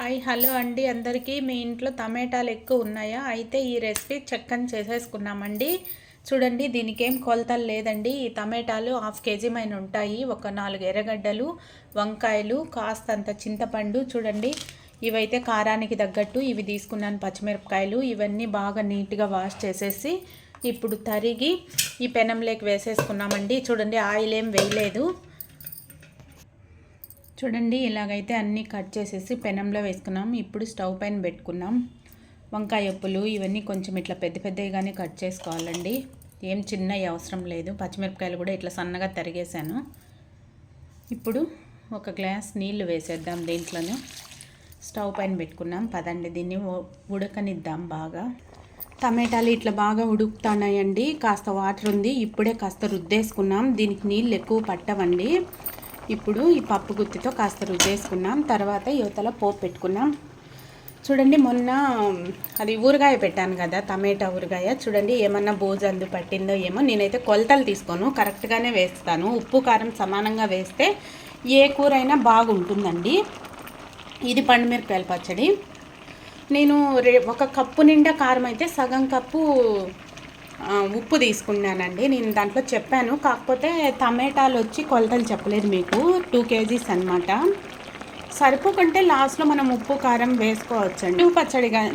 Hi hello అండి అందరికీ. మీ ఇంట్లో టమాటాలు ఎక్కువ ఉన్నాయా? అయితే ఈ రెసిపీ చక్కని చేసేసుకున్నామండి. చూడండి, దీనికి ఏం కొలతలు లేదండి. ఈ టమాటాలు 1/2 కేజీ మైన ఉంటాయి. ఒక 4 ఎర్రగడ్డలు, వంకాయలు, కాస్తంత చింతపండు. చూడండి, ఇవైతే కారానికి తగ్గట్టు ఇవి తీసుకున్నాను. పచ్చిమిరపకాయలు ఇవన్నీ బాగా నీట్గా వాష్ చేసేసి ఇప్పుడు తరిగి ఈ పెనంలోకి వేసేసుకున్నామండి. చూడండి, ఆయిల్ ఏం వేయలేదు. చూడండి, ఇలాగైతే అన్నీ కట్ చేసేసి పెనంలో వేసుకున్నాం. ఇప్పుడు స్టవ్ పైన పెట్టుకున్నాం. వంకాయ ఒప్పులు ఇవన్నీ కొంచెం ఇట్లా పెద్ద పెద్దగానే కట్ చేసుకోవాలండి. ఏం చిన్నవి అవసరం లేదు. పచ్చిమిరపకాయలు కూడా ఇట్లా సన్నగా తరిగేసాను. ఇప్పుడు ఒక గ్లాస్ నీళ్లు వేసేద్దాం దీంట్లోనే. స్టవ్ పైన పెట్టుకున్నాం. పదండి, దీన్ని ఉడకనిద్దాం బాగా. టమాటాలు ఇట్లా బాగా ఉడుకుతున్నాయండి. కాస్త వాటర్ ఉంది. ఇప్పుడే కాస్త రుద్దేసుకున్నాం. దీనికి నీళ్ళు ఎక్కువ పట్టవండి. ఇప్పుడు ఈ పప్పు గుత్తితో కాస్త రుద్దేసుకున్నాం. తర్వాత యువతల పోపు పెట్టుకున్నాం. చూడండి, మొన్న అది ఊరగాయ పెట్టాను కదా, టమాటా ఊరగాయ. చూడండి, ఏమన్నా బోజు అందు పట్టిందో ఏమో. నేనైతే కొలతలు తీసుకోను, కరెక్ట్గానే వేస్తాను. ఉప్పు కారం సమానంగా వేస్తే ఏ కూర అయినా బాగుంటుందండి. ఇది పండుమిరపకాయల పచ్చడి. నేను ఒక కప్పు నిండా కారం అయితే సగం కప్పు ఉప్పు తీసుకున్నానండి. నేను దాంట్లో చెప్పాను, కాకపోతే టమాటాలు వచ్చి కొలతలు చెప్పలేదు మీకు. 2 కేజీస్ అనమాట. సరిపోకుంటే లాస్ట్లో మనం ఉప్పు కారం వేసుకోవచ్చండి.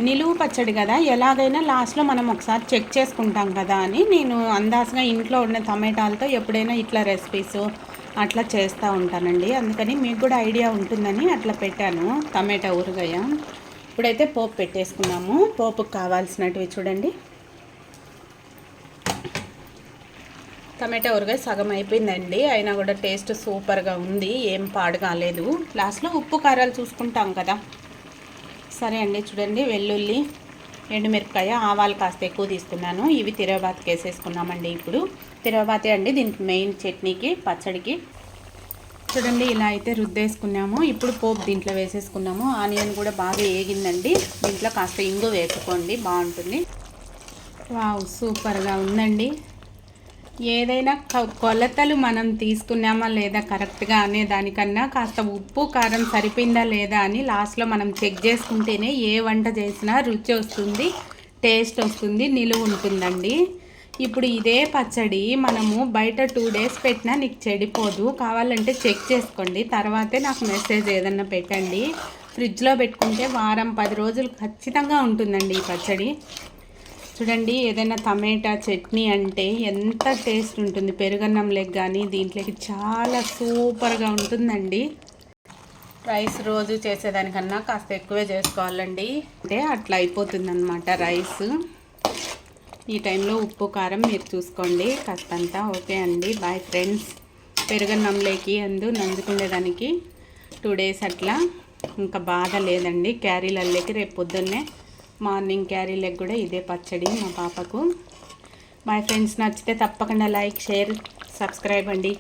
నిలువు పచ్చడి కదా, ఎలాగైనా లాస్ట్లో మనం ఒకసారి చెక్ చేసుకుంటాం కదా అని నేను అందాజగా ఇంట్లో ఉన్న టమాటాలతో ఎప్పుడైనా ఇట్లా రెసిపీస్ అట్లా చేస్తూ ఉంటానండి. అందుకని మీకు కూడా ఐడియా ఉంటుందని అట్లా పెట్టాను టమాటా ఊరగాయ. ఇప్పుడైతే పోపు పెట్టేసుకున్నాము. పోపుకు కావాల్సినటివి చూడండి. టమాటా ఊరగాయ సగం అయిపోయిందండి. అయినా కూడా టేస్ట్ సూపర్గా ఉంది, ఏం పాడు కాలేదు. లాస్ట్లో ఉప్పు కారాలు చూసుకుంటాం కదా. సరే అండి, చూడండి, వెల్లుల్లి, ఎండుమిరపకాయ, ఆవాలు కాస్త ఎక్కువ తీసుకున్నాను. ఇవి తిరగబాతుకి వేసేసుకున్నామండి. ఇప్పుడు తిరగబాతే అండి దీనికి మెయిన్ చట్నీకి, పచ్చడికి. చూడండి, ఇలా అయితే రుద్దేసుకున్నాము. ఇప్పుడు పోపు దీంట్లో వేసేసుకున్నాము. ఆనియన్ కూడా బాగా ఏగిందండి. దీంట్లో కాస్త ఇంగు వేసుకోండి, బాగుంటుంది. వావ్, సూపర్గా ఉందండి. ఏదైనా కొలతలు మనం తీసుకున్నామా లేదా కరెక్ట్గా అనే దానికన్నా కాస్త ఉప్పు కారం సరిపోయిందా లేదా అని లాస్ట్లో మనం చెక్ చేసుకుంటేనే ఏ వంట చేసినా రుచి వస్తుంది, టేస్ట్ వస్తుంది, నిలువ ఉంటుందండి. ఇప్పుడు ఇదే పచ్చడి మనము బయట 2 డేస్ పెట్టినా నీకు చెడిపోదు. కావాలంటే చెక్ చేసుకోండి. తర్వాతే నాకు మెసేజ్ ఏదన్నా పెట్టండి. ఫ్రిడ్జ్లో పెట్టుకుంటే వారం 10 రోజులు ఖచ్చితంగా ఉంటుందండి ఈ పచ్చడి. చూడండి, ఏదైనా టమాటా చట్నీ అంటే ఎంత టేస్ట్ ఉంటుంది. పెరుగన్నం లెక్క కానీ దీంట్లోకి చాలా సూపర్గా ఉంటుందండి. రైస్ రోజు చేసేదానికన్నా కాస్త ఎక్కువే చేసుకోవాలండి, అంటే అట్లా అయిపోతుంది అన్నమాట రైస్. ఈ టైంలో ఉప్పు కారం మీరు చూసుకోండి కాస్తంతా. ఓకే అండి, బాయ్ ఫ్రెండ్స్. పెరుగన్నంలోకి నంజుకునేదానికి 2 డేస్ అట్లా ఇంకా బాధ లేదండి. క్యారీలలోకి రేపు పొద్దున్నే మార్నింగ్ క్యారీలకు కూడా ఇదే పచ్చడి మా పాపకు. మై ఫ్రెండ్స్, నచ్చితే తప్పకుండా లైక్, షేర్, సబ్స్క్రైబ్ అండి.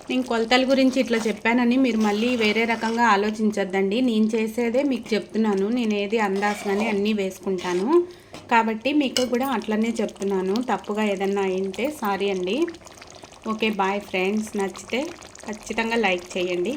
నేను కొలతల గురించి ఇట్లా చెప్పానని మీరు మళ్ళీ వేరే రకంగా ఆలోచించొద్దండి. నేను చేసేదే మీకు చెప్తున్నాను. నేను ఏది అందాజగానే అన్నీ వేసుకుంటాను కాబట్టి మీకు కూడా అట్లనే చెప్తున్నాను. తప్పుగా ఏదన్నా అయింటే సారీ అండి. Okay, bye friends. నచ్చితే ఖచ్చితంగా లైక్ చేయండి.